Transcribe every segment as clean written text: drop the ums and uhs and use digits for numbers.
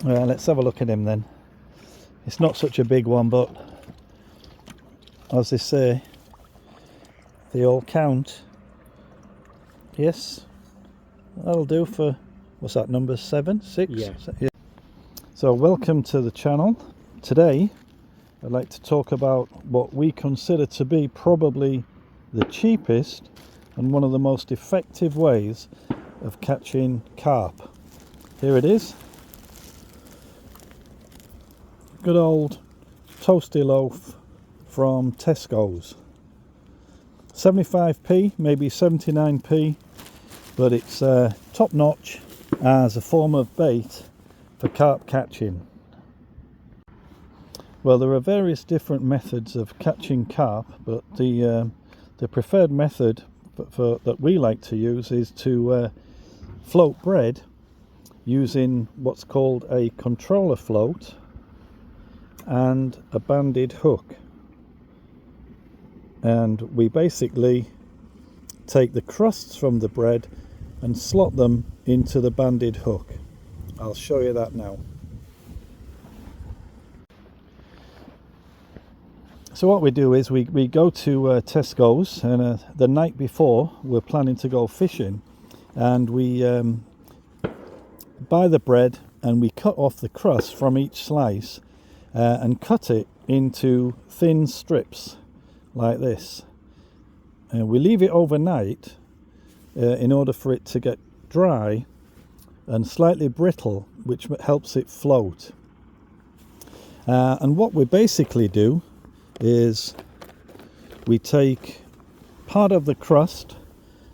Let's have a look at him then. It's not such a big one, but as they say, they all count. Yes, that'll do for, what's that, number 7, 6? Yeah. So welcome to the channel. Today I'd like to talk about what we consider to be probably the cheapest and one of the most effective ways of catching carp. Here it is. Good old toasty loaf from Tesco's. 75p, maybe 79p, but it's top notch as a form of bait for carp catching. Well, there are various different methods of catching carp, but the preferred method that we like to use is to float bread using what's called a controller float and a banded hook. And we basically take the crusts from the bread and slot them into the banded hook. I'll show you that now. So what we do is we go to Tesco's, and the night before we're planning to go fishing, and we buy the bread and we cut off the crust from each slice and cut it into thin strips like this. And we leave it overnight in order for it to get dry and slightly brittle, which helps it float. And what we basically do is we take part of the crust,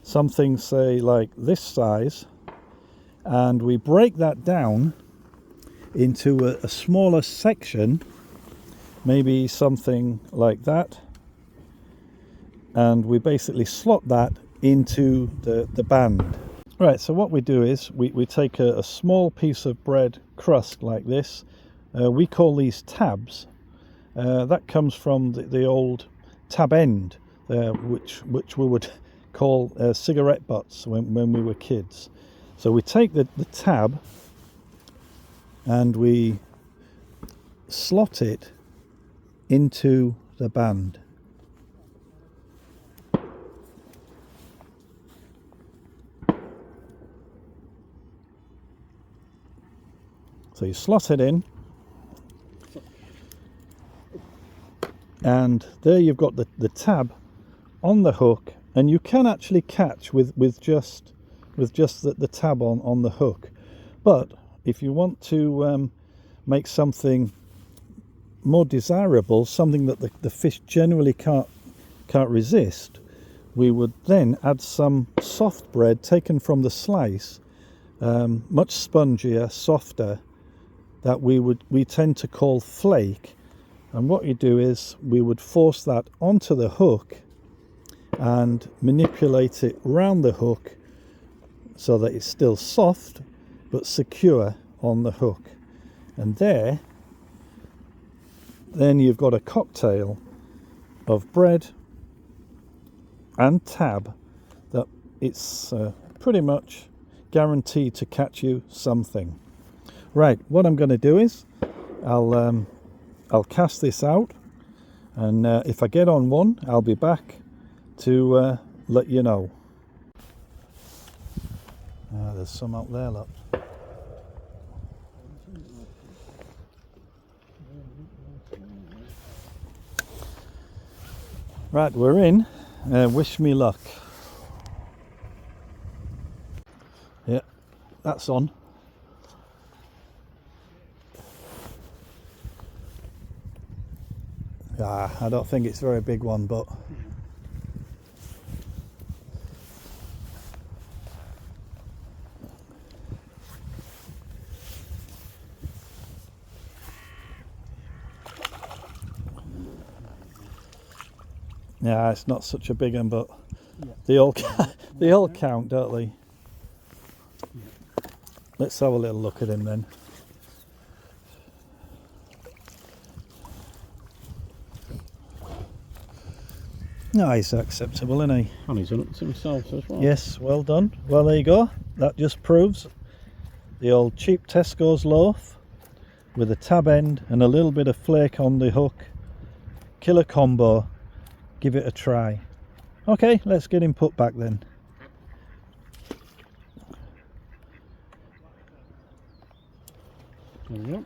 something say like this size, and we break that down into a smaller section, maybe something like that, and we basically slot that into the band. Right, so what we do is we take a small piece of bread crust like this. We call these tabs. That comes from the old tab end, which we would call cigarette butts when we were kids. So we take the tab and we slot it into the band. So you slot it in, and there you've got the tab on the hook, and you can actually catch with just the tab on the hook. But if you want to make something more desirable, something that the fish generally can't resist, we would then add some soft bread taken from the slice, much spongier, softer, that we tend to call flake. And what you do is we would force that onto the hook and manipulate it round the hook so that it's still soft but secure on the hook. And then you've got a cocktail of bread and tab that it's pretty much guaranteed to catch you something. Right, what I'm going to do is I'll cast this out, and if I get on one, I'll be back to let you know. There's some out there, look. Right, we're in. Wish me luck. Yeah, that's on. I don't think it's a very big one, but yeah, it's not such a big one, but they all count, don't they? Let's have a little look at him then. No, he's acceptable, isn't he? And he's done it to himself as well. Yes, well done. Well, there you go. That just proves the old cheap Tesco's loaf with a tab end and a little bit of flake on the hook. Killer combo. Give it a try. Okay, let's get him put back then. There we go.